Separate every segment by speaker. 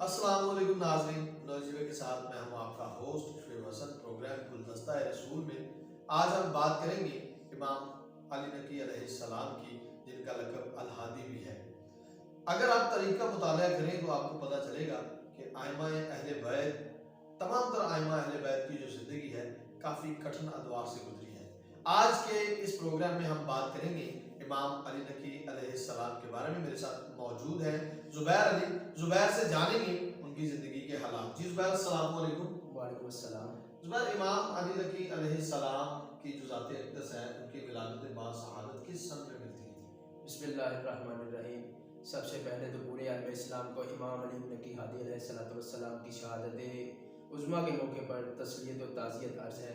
Speaker 1: अस्सलाम वालेकुम नाज़रीन, नौजीवे के साथ मैं हूं आपका होस्ट शुएब हसन। प्रोग्राम गुलदस्ता रसूल में आज हम बात करेंगे इमाम अली नकी अलैहिस्सलाम की, जिनका लक़ब अल हादी भी है। अगर आप तरीक़ा मुताला करें तो आपको पता चलेगा कि आइमाए अहले बैत, तमाम तरह आइमा अहले बैत की जो ज़िंदगी है काफ़ी कठिन अदवार से गुजरी है। आज के इस प्रोग्राम में हम बात करेंगे इमाम अली नकी अलैहिस्सलाम के बारे में। मेरे साथ मौजूद है ज़ुबैर अली। ज़ुबैर से जानेंगे उनकी ज़िंदगी के हालात। जी ज़ुबैर, अस्सलाम वालेकुम।
Speaker 2: वालेकुम अस्सलाम।
Speaker 1: ज़ुबैर, इमाम अली नकी अलैहिस्सलाम की जो ज़ात अक़दस है, उनकी विलादत बा शहादत किस सन में मिलती है?
Speaker 2: बिस्मिल्लाहिर्रहमानिर्रहीम। सबसे पहले तो पूरे आलम इस्लाम को इमाम अली नकी हादी अलैहिस्सलाम की शहादत उज़्मा के मौके पर तस्लियत और ताज़ियत अर्ज़ है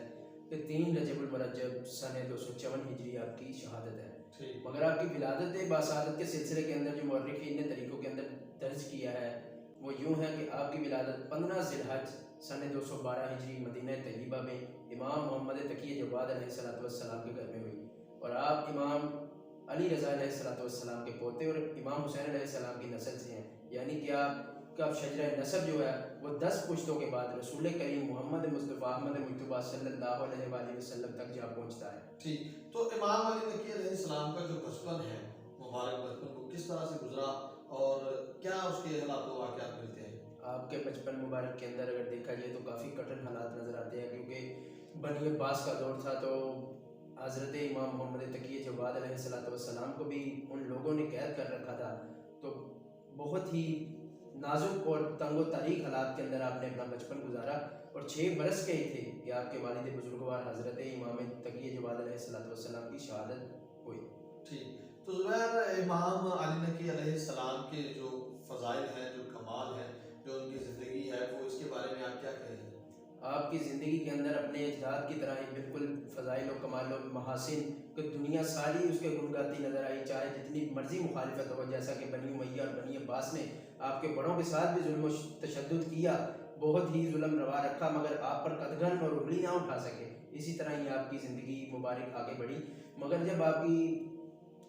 Speaker 2: कि 3 रजबुल मुरज्जब सन 254 हिजरी आपकी शहादत है। मगर आपकी विलादत बाशहादत के सिलसिले के अंदर जो मौर्रिखीन ने तरीक़ों के अंदर दर्ज किया है वो यूँ है कि आपकी विलादत 15 ज़िलहज सन 212 हिजरी मदीना तय्यबा में इमाम मोहम्मद तकी जवाद अलैहिस्सलाम के घर में हुई और आप इमाम अली रज़ा अलैहिस्सलाम के पोते और इमाम हुसैन अलैहिस्सलाम की नस्ल से हैं। यानी कि आपका शजरा नसब जो है वो 10 पुश्तों के बाद रसूल करीम मोहम्मद मुस्तफ़ा अहमद मुज्तबा सल्लल्लाहु अलैहि वसल्लम तक जा पहुँचता है।
Speaker 1: ठीक, तो इमाम अली नकी अलैहिस्सलाम का जो बचपन है, मुबारक बचपन, वो किस तरह से गुजरा और क्या उसके हालात व वाक़यात मिलते हैं?
Speaker 2: आपके बचपन मुबारक के अंदर अगर देखा जाए तो काफ़ी कठिन हालात नज़र आते हैं, क्योंकि बनी अब्बास का दौर था तो हज़रत इमाम मोहम्मद तकी जवाद अलैहिस्सलाम को भी उन लोगों ने कैद कर रखा था। तो बहुत ही नाजुक और तंगो तारीख हालात के अंदर आपने अपना बचपन गुजारा और 6 बरस के ही थे कि आपके वालिद बुजुर्गवार हज़रत इमाम तकी जवाद अलैहिस्सलाम की शहादत हुई।
Speaker 1: ठीक, तो ज़ुबैर, इमाम अली नकी अलैहिस्सलाम के जो फ़ज़ाइल हैं, जो कमाल हैं, जो उनकी ज़िंदगी है, वो इसके बारे में आप क्या कहेंगे?
Speaker 2: आपकी ज़िंदगी के अंदर अपने अजदाद की तरह ही बिल्कुल फ़ज़ाइल और कमाल और महासिन कि दुनिया सारी उसके गुण गाती नज़र आई, चाहे जितनी मर्जी मुखालिफत हो। जैसा कि बनी उमैया और बनी अब्बास ने आपके बड़ों के साथ भी जुल्म तशद्दुद किया, बहुत ही जुल्म रवा रखा, मगर आप पर कदगन और उंगली ना उठा सके। इसी तरह ही आपकी ज़िंदगी मुबारक आगे बढ़ी। मगर जब आपकी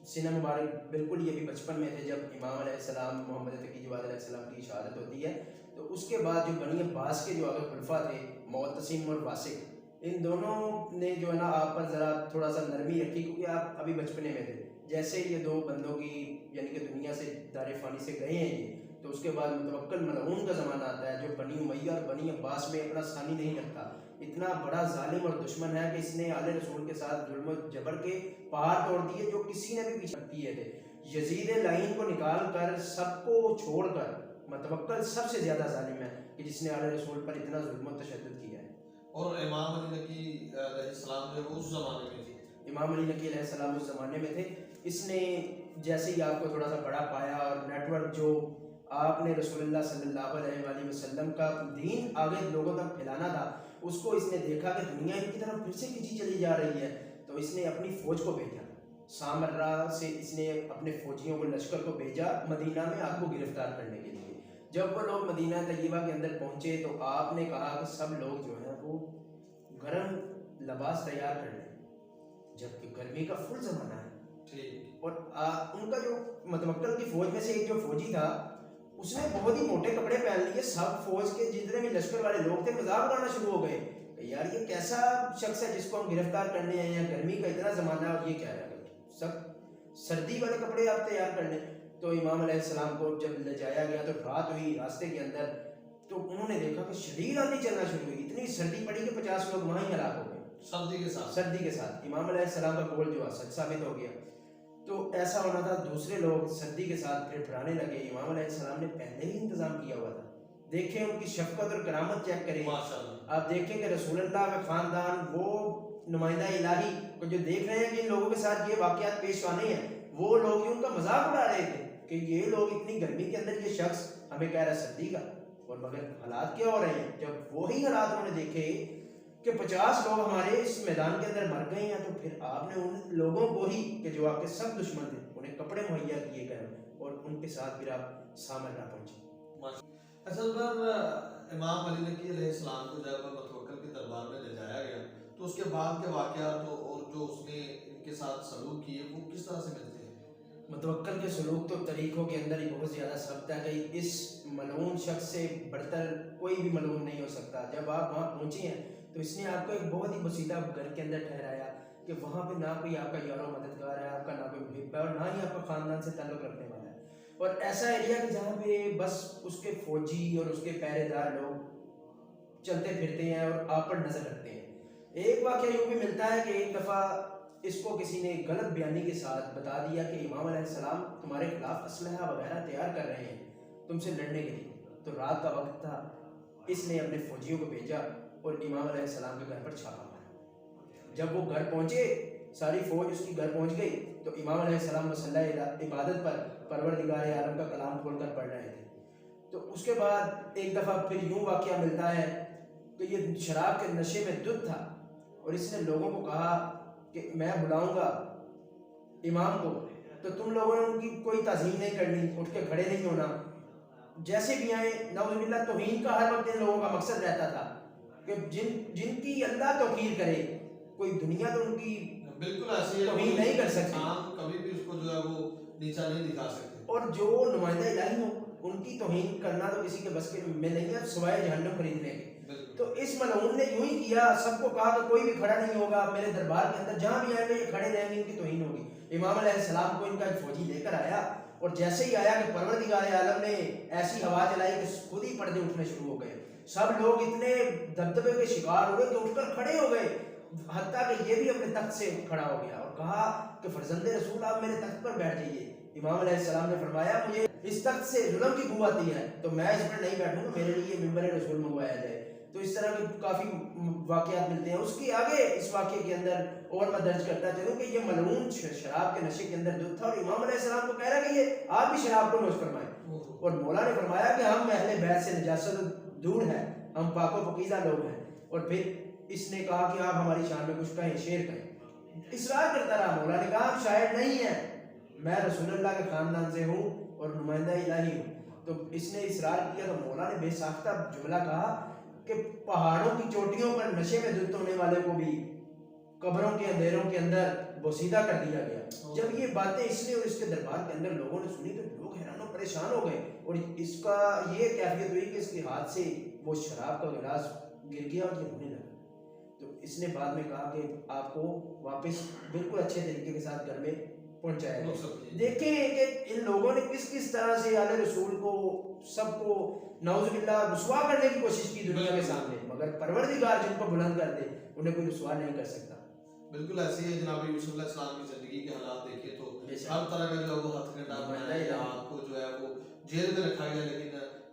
Speaker 2: सिना मुबारक बिल्कुल ये भी बचपन में थे जब इमाम अलैहिस्सलाम मोहम्मद तकी जवाद अलैहिस्सलाम की शहादत होती है, तो उसके बाद जो बनी अब्बास के जो अगर खुलफा थे मुअत्तसिम और वासिक, इन दोनों ने जो है ना आप पर ज़रा थोड़ा सा नरमी रखी, क्योंकि आप अभी बचपने में थे। जैसे ये 2 बंदों की यानी कि दुनिया से दारे फ़ानी से गए हैं ये, तो उसके बाद मुतवक्किल मलऊन का ज़माना आता है जो बनी उमैया और बनी अब्बास में अपना सानी नहीं रखता। इतना बड़ा जालिम और दुश्मन है कि इसने आले रसूल के साथ जुल्म जबर के पहाड़ तोड़ दिए जो किसी ने भी पीछे किए थे। यजीद लाइन को निकाल कर सबको छोड़कर मुतवक्किल सबसे ज़्यादा जालिम है कि जिसने आले रसूल पर इतना जुल्म तशद्दुद किया है।
Speaker 1: और इमाम अली नकी अलैहिस्सलाम जो उस ज़माने में थे,
Speaker 2: इमाम अली नकी अलैहिस्सलाम उस ज़माने में थे। इसने जैसे ही आपको थोड़ा सा बड़ा पाया और नेटवर्क जो आपने रसूलुल्लाह सल्लल्लाहु अलैहि वसल्लम का दीन आगे लोगों तक फैलाना था, उसको इसने देखा कि दुनिया इनकी तरफ फिर से खींची चली जा रही है, तो इसने अपनी फ़ौज को भेजा। सामर्रा से इसने अपने फ़ौजियों को, लश्कर को भेजा मदीना में आपको गिरफ्तार करने के लिए। जब वो लोग मदीना तय्यबा के अंदर पहुँचे तो आपने कहा कि सब लोग जो हैं वो गर्म लिबास तैयार कर लें, जबकि गर्मी का फुल ज़माना है।
Speaker 1: ठीक,
Speaker 2: और उनका जो मुतवक्किल की फ़ौज में से एक जो फ़ौजी था उसने बहुत ही मोटे कपड़े पहन लिए। सब फौज के जितने भी लश्कर वाले लोग थे मजाक उड़ाना शुरू हो गए, यार ये कैसा शख्स है जिसको हम गिरफ्तार करने आए हैं, गर्मी का इतना ज़माना है और ये क्या है, सब सर्दी वाले कपड़े आप तैयार कर लें। तो इमाम अलैहिस्सलाम को जब ले जाया गया तो रात हुई रास्ते के अंदर, तो उन्होंने देखा कि शदीद आंधी चलना शुरू हुई, इतनी सर्दी पड़ी कि 50 लोग वहाँ ही हलाक हो गए सर्दी के साथ। इमाम अलैहिस्सलाम का कौल जो सच साबित हो गया। तो ऐसा होना था, दूसरे लोग सर्दी के साथ फिर फराने लगे। इमाम अलैहिस्सलाम ने पहले ही इंतजाम किया हुआ था। देखें उनकी शफकत और करामत चेक करें, आप देखें कि रसूलुल्लाह का खानदान, वो नुमाइंदा इलाही को जो देख रहे हैं कि इन लोगों के साथ ये वाकयात पेश आने हैं, वो लोग ही उनका मजाक उड़ा रहे थे कि ये लोग इतनी गर्मी के अंदर ये शख्स हमें कह रहा है सर्दी का, और मगर हालात क्या हो रहे हैं। जब वही हालात उन्होंने देखे कि 50 लोग हमारे इस मैदान के अंदर मर गए हैं, तो फिर आपने उन लोगों को ही कि जो आपके सब दुश्मन थे उन्हें कपड़े मुहैया किए गए और उनके साथ फिर आप सामर्रा पहुंचे।
Speaker 1: असल पर इमाम अली नकी अलैहिस्सलाम को जब मुतवक्किल के दरबार में ले जाया गया तो उसके बाद के वाक़यात और जो उसने इनके साथ सलूक किए वो किस तरह से मिलते हैं?
Speaker 2: मुतवक्किल के सलूक तो तरीक़ों के अंदर ही बहुत ज़्यादा सख्त है कि इस मलऊन शख्स से बढ़कर कोई भी मलऊन नहीं हो सकता। जब आप वहाँ पहुँचे हैं तो इसने आपको एक बहुत ही बसीता घर के अंदर ठहराया कि वहाँ पे ना कोई आपका यारो मददगार है, आपका ना कोई मुहिब है और ना ही आपका ख़ानदान से ताल्लुक़ रखने वाला है। और ऐसा एरिया कि जहाँ पे बस उसके फ़ौजी और उसके पहरेदार लोग चलते फिरते हैं और आप पर नज़र रखते हैं। एक वाक़या यूँ भी मिलता है कि एक दफ़ा इसको किसी ने गलत बयानी के साथ बता दिया कि इमाम अलैहिस्सलाम तुम्हारे खिलाफ असलहा वगैरह तैयार कर रहे हैं तुमसे लड़ने के लिए। तो रात का वक्त था, इसने अपने फौजियों को भेजा और इमाम अलैहिस्सलाम के घर पर छापा मारा। जब वो घर पहुंचे, सारी फौज उसकी घर पहुंच गई तो इमाम अलैहिस्सलाम मुसल्ला इबादत पर परवरदिगार आलम का कलाम खोलकर पढ़ रहे थे। तो उसके बाद एक दफ़ा फिर यूँ वाक़या मिलता है कि ये शराब के नशे में धुत था और इसने लोगों को कहा कि मैं बुलाऊंगा इमाम को तो तुम लोगों ने उनकी कोई ताज़ीम नहीं करनी, उठ के खड़े नहीं होना, जैसे भी आए। नऊज़ुबिल्लाह तौहीन का हर वक्त इन लोगों का मकसद रहता था कि जिनकी अल्लाह तौकीर करे, कोई दुनिया तो उनकी
Speaker 1: बिल्कुल ऐसे
Speaker 2: तौहीन नहीं कर सकती,
Speaker 1: कभी भी उसको जो है वो नीचा नहीं दिखा सकते।
Speaker 2: और जो नुमाइंदा इलाही हो उनकी तौहीन करना तो किसी के बस के में नहीं है सिवाय जहन्नम खरीदने के। तो इस मलऊन ने यूं ही किया, सबको कहा कि कोई भी खड़ा नहीं होगा मेरे दरबार के अंदर, जहां भी आएंगे ये खड़े रहेंगे, इनकी तौहीन होगी। इमाम अलैहिस्सलाम को इनका एक फौजी लेकर आया और जैसे ही आया कि परवरदिगार आलम ने ऐसी हवा चलाई कि खुद ही पर्दे उठने शुरू हो गए। सब लोग इतने दबदबे के शिकार हुए कि उठकर खड़े हो गए, हत्ता कि ये भी अपने तख्त से खड़ा हो गया और कहा कि फरजंदे रसूल आप मेरे तख्त पर बैठ जाइए। इमाम अलैहिस्सलाम ने फरमाया मुझे इस तख्त से जुल्म की बू आती है तो मैं इस पर नहीं बैठूंगा, मेरे लिए मिंबर रसूल मंगवाया जाए। तो इस तरह के काफ़ी वाक़यात मिलते हैं। उसके आगे इस वाक़े के अंदर और मैं दर्ज करता चलूँ कि ये मलऊन शराब के नशे के अंदर धुत था और इमाम अलैहिस्सलाम को कह रहा है कि ये आप भी शराब को नोश फरमाएं। और मौला ने फरमाया कि हम अहले बैत से नजासत दूर है, हम पाको पकीज़ा लोग हैं। और फिर इसने कहा कि आप हमारी शान में कुछ कहें, शेर कहें। इसरार करता रहा। मौला ने कहा शायर नहीं है, मैं रसूलुल्लाह के ख़ानदान से हूँ और नुमाइंदा इलाही हूँ। तो इसने इसरार किया तो मौला ने बेसाख्ता जुमला कहा कि पहाड़ों की चोटियों पर नशे में धुत होने वाले को भी कब्रों के अंधेरों के अंदर बोसीदा कर दिया गया। जब ये बातें इसने और इसके दरबार के अंदर लोगों ने सुनी तो लोग हैरान और परेशान हो गए और इसका ये कैफियत हुई कि इसके हाथ से वो शराब का गिलास गिर गया और ये रोने लगा। तो इसने बाद में कहा कि आपको वापस बिल्कुल अच्छे तरीके के साथ घर में पहुंचाया गया। देखें कि इन लोगों ने किस किस तरह से आले रसूल को सबको नौजुबिल्लाह रुसवा करने की कोशिश की दुनिया के सामने, मगर परवरदिगार जिनको बुलंद कर दे उन्हें कोई रुसवा नहीं कर सकता।
Speaker 1: बिल्कुल ऐसे ही जनाब यूसुफ अलैहिस्सलाम की जिंदगी के हालात देखिए तो हर तरह का जो है वो हथकंडा बनाया गया, आपको जो है वो जेल में रखा गया, लेकिन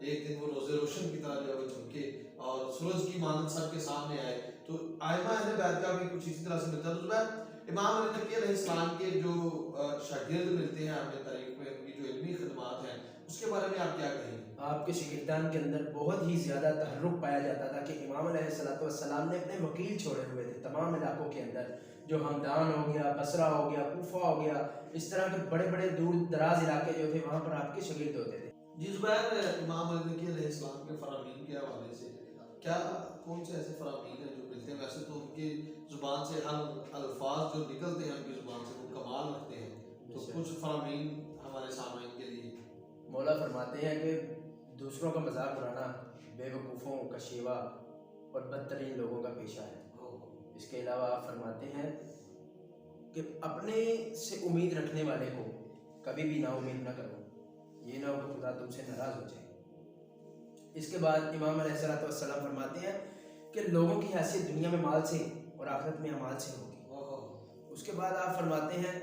Speaker 1: एक दिन वो रोजे रोशन की तरह जो है वो चमके और सूरज की मानद सबके सामने आए। तो आइमा अहले बैत का भी कुछ इसी तरह से मिलता है। तो इमाम अली नकी अलैहिस्सलाम के जो शागिर्द मिलते हैं हमें तारीख में, उनकी जो इल्मी खिदमात हैं उसके बारे में आप क्या कहेंगे?
Speaker 2: आपके शागिर्दान के अंदर बहुत ही ज़्यादा तहर्रुक पाया जाता था कि इमाम अलैहिस्सलाम ने अपने वकील छोड़े हुए थे तमाम इलाकों के अंदर, जो हमदान हो गया, बसरा हो गया, कूफा हो गया, इस तरह के बड़े बड़े दूर दराज इलाके जो थे वहाँ पर आपके शागिर्द होते थे।
Speaker 1: जी ज़ुबैर, इमाम अली नकी अलैहिस्सलाम के फरामीन के हवाले से क्या कौन से ऐसे फरामीन हैं जो मिलते हैं? वैसे तो उनकी ज़ुबान से हर अल्फाज जो निकलते हैं उनकी ज़ुबान से वो कमाल रखते हैं, तो कुछ फरामीन हमारे सामने के लिए।
Speaker 2: मौला फरमाते हैं कि दूसरों का मजाक उड़ाना बेवकूफ़ों का शेवा और बदतरीन लोगों का पेशा है। इसके अलावा आप फरमाते हैं कि अपने से उम्मीद रखने वाले को कभी भी ना उम्मीद ना करो, ये ना हो कि खुदा तुमसे नाराज़ हो जाए। इसके बाद इमाम अलैहिस्सलाम फरमाते हैं कि लोगों की हैसियत दुनिया में माल से और आखिरत में अमाल से होगी। उसके बाद आप फरमाते हैं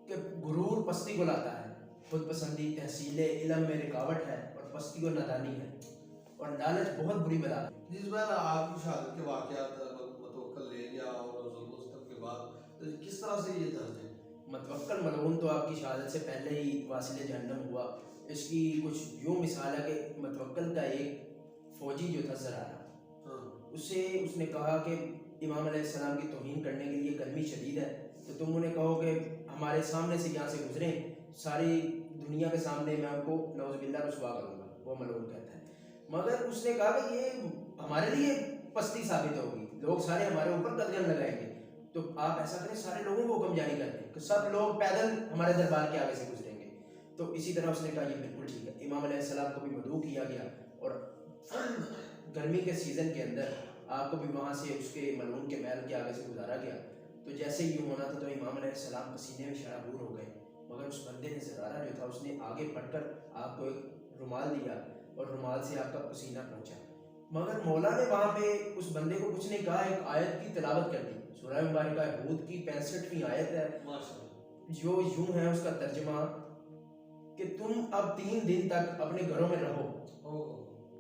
Speaker 2: कि गुरूर पस्ती को लाता है, खुद पसंदी तहसीले इल्म में रुकावट है और पस्ती और नादानी है और लालच बहुत बुरी बला है।
Speaker 1: जिस बार आपकी शहादत के वाक़यात मुतवक्किल ले गया और ज़ुल्म सितम के बाद तो किस तरह से ये दर्ज है?
Speaker 2: मुतवक्किल मलऊन तो आपकी शहादत से पहले ही वासिले जहन्नम हुआ। इसकी कुछ यूँ मिसाल है कि मुतवक्किल का एक फ़ौजी जो था ज़रारा, उससे उसने कहा कि इमाम अलैहिस्सलाम की तौहीन करने के लिए गर्मी शदीद है तो तुम उन्हें कहो कि हमारे सामने से यहाँ से गुजरें, सारी दुनिया के सामने मैं आपको नौज़ुबिल्लाह रुसवा करूँगा। वो मलऊन कहता है, मगर उसने कहा कि ये हमारे लिए पस्ती साबित होगी, लोग सारे हमारे ऊपर कदगन लगाएंगे, तो आप ऐसा करें सारे लोगों को हुक्म जारी कर दें, कि सब लोग पैदल हमारे दरबार के आगे से गुजरेंगे। तो इसी तरह उसने कहा ये बिल्कुल ठीक है। इमाम अलैहिस्सलाम को भी मदऊ किया गया और गर्मी के सीज़न के अंदर आपको भी वहाँ से उसके मलून के महल के आगे से गुजारा गया। तो जैसे ही यूँ होना था तो इमाम अलैहिस्सलाम पसीने में शराबूर हो गए, मगर उस बंदे ने ज़रारा जो था उसने आगे बढ़कर आपको एक रुमाल दिया और रुमाल से आपका पसीना पहुँचा। मगर मौला ने वहाँ पे उस बंदे को कुछ नहीं कहा, एक आयत की तिलावत कर दी। सूरह मुबारका हूद की 65वीं आयत है, जो यूं है उसका तर्जमा कि तुम अब 3 दिन तक अपने घरों में रहो,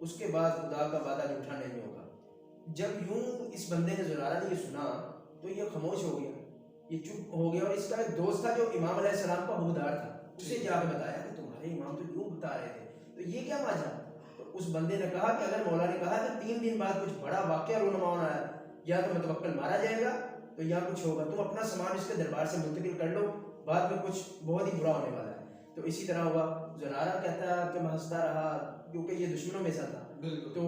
Speaker 2: उसके बाद खुदा का वादा झूठा नहीं होगा। जब यूं इस बंदे ने ज़रारा ने ये सुना तो ये खामोश हो गया, ये चुप हो गया। और इसका एक दोस्त था जो इमाम अलैहिस्सलाम का हुदार था, उसे जाकर बताया कि तुम्हारे इमाम तो यूं बता रहे थे, तो ये क्या माजरा। तो उस बंदे ने कहा कि अगर मौला ने कहा कि 3 दिन बाद कुछ बड़ा वाकया रूनुमा होना है, या तो मुतवक्किल मारा जाएगा तो या कुछ होगा, तुम अपना सामान इसके दरबार से मुंतकिल कर लो, बाद में कुछ बहुत ही बुरा होने वाला है। तो इसी तरह हुआ। ज़रारा कहता है कि मैं हंसता रहा क्योंकि ये दुश्मनों में सा था, तो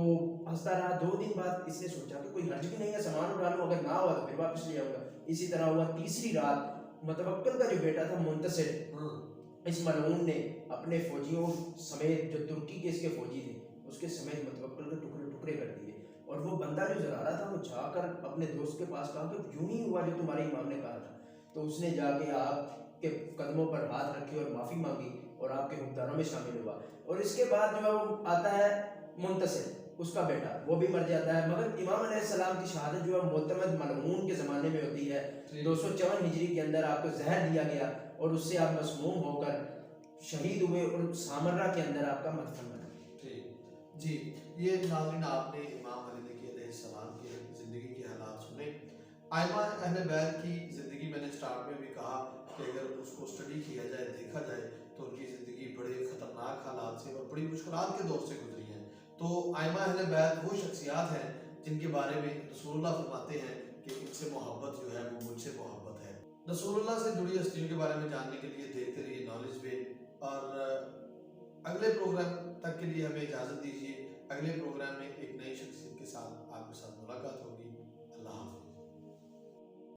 Speaker 2: हंसता रहा। 2 दिन बाद इसने सोचा कि कोई हर्ज भी नहीं है, सामान उठा लूं, अगर ना हुआ तो फिर वापस ले आऊंगा। इसी तरह हुआ। तीसरी रात मुतवक्किल का जो बेटा था मुंतसिर, इस मलऊन ने अपने फौजियों समेत, जो तुर्की के इसके फौजी थे, उसके समेत मुतवक्किल के टुकड़े टुकड़े कर दिए। और वो बंदा जो ज़रारा था वो जाकर अपने दोस्त के पास कहा कि यूं ही हुआ जो तुम्हारे इमाम ने कहा था। तो उसने जाके आपके कदमों पर हाथ रखे और माफ़ी मांगी और आपके हुक्मदारों में शामिल हुआ। और इसके बाद जो है वो आता है मुंतसिर, उसका बेटा, वो भी मर जाता है। मगर इमाम अलैहिस्सलाम की शहादत जो है मोतमद मलऊन के ज़माने में होती है। 254 हिजरी के अंदर आपको जहर दिया गया और उससे आप मसमूम होकर शहीद हुए और सामर्रा के अंदर आपका मदफन बना।
Speaker 1: जी, ये नाज़रीन आपने इमाम अली नकी अलैहिस्सलाम की ज़िंदगी के हालात सुने। आइमा अहले बैत की ज़िंदगी मैंने स्टार्ट में भी कहा कि अगर उसको स्टडी किया जाए, देखा जाए, तो उनकी ज़िंदगी बड़े ख़तरनाक हालात से और बड़ी मुश्किलात के दौर से गुजरी है। तो आइमा अहले बैत वो शख्सियात हैं जिनके बारे में रसूलुल्लाह फरमाते हैं कि इनसे मोहब्बत जो है वो मुझसे मोहब्बत है। रसूलुल्लाह से जुड़ी हस्तियों के बारे में जानने के लिए देखते रहिए नॉलेज वे, और अगले प्रोग्राम तक के लिए हमें इजाज़त दीजिए। अगले प्रोग्राम में एक नई शख्सियत के साथ आपके साथ मुलाकात होगी। अल्लाह हाफ़िज़।